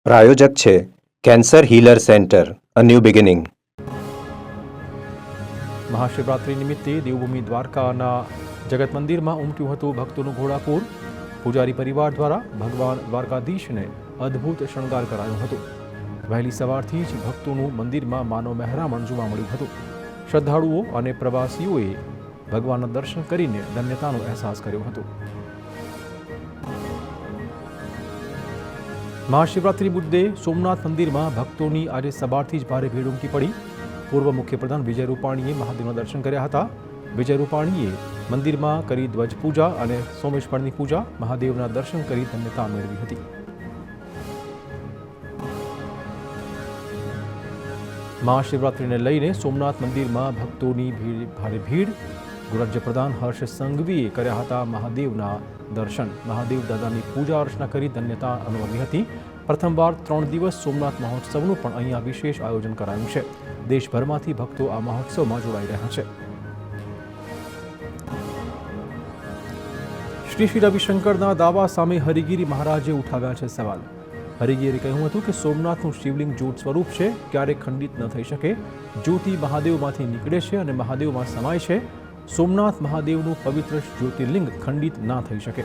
પ્રાયોજક છે cancer healer centre, a new beginning. Mahashivratri નિમિત્તે દેવભૂમિ દ્વારકાના જગત મંદિરમાં ઉમટ્યું હતું ભક્તોનું ઘોડાપૂર. પૂજારી પરિવાર દ્વારા ભગવાન દ્વારકાધીશને અદ્ભુત શણગાર કરાયો હતો. વહેલી સવારથી જ ભક્તોનું મંદિરમાં માનવ મહેરામણ જોવા મળ્યું હતું. શ્રદ્ધાળુઓ અને પ્રવાસીઓએ ભગવાનના દર્શન કરીને ધન્યતાનો અહેસાસ કર્યો હતો. મહાશિવરાત્રિ મુદ્દે સોમનાથ મંદિરમાં ભક્તોની આજે સવારથી જ ભારે ભીડ ઉમટી પડી. પૂર્વ મુખ્યપ્રધાન વિજય રૂપાણીએ મહાદેવના દર્શન કર્યા હતા. વિજય રૂપાણીએ મંદિરમાં કરી ધ્વજ પૂજા અને સોમેશ્વરની પૂજા, મહાદેવના દર્શન કરી ધન્યતા મેળવી હતી. મહાશિવરાત્રિને લઈને સોમનાથ મંદિરમાં ભક્તોની ભારે ભીડ. રાજ્યપ્રધાન હર્ષ સંઘવીએ કર્યા હતા મહાદેવના દર્શન. મહાદેવ દાદાની પૂજા અર્ચના કરી ધન્યતા અનુભવી હતી. પ્રથમવાર 3 દિવસ સોમનાથ મહોત્સવનું પણ અહીંયા વિશેષ આયોજન કરાયું છે. દેશભરમાંથી ભક્તો આ મહોત્સવમાં જોડાઈ રહ્યા છે. શ્રી રવિશંકરના દાવા સામે હરિગીરી મહારાજે ઉઠાવ્યા છે સવાલ. હરિગીરે કહ્યું હતું કે સોમનાથનું શિવલિંગ જ્યોત સ્વરૂપ છે, ક્યારેય ખંડિત ન થઈ શકે. જ્યોતિ મહાદેવમાંથી નીકળે છે અને મહાદેવમાં સમાય છે. સોમનાથ મહાદેવનું પવિત્ર જ્યોતિર્લિંગ ખંડિત ના થઈ શકે.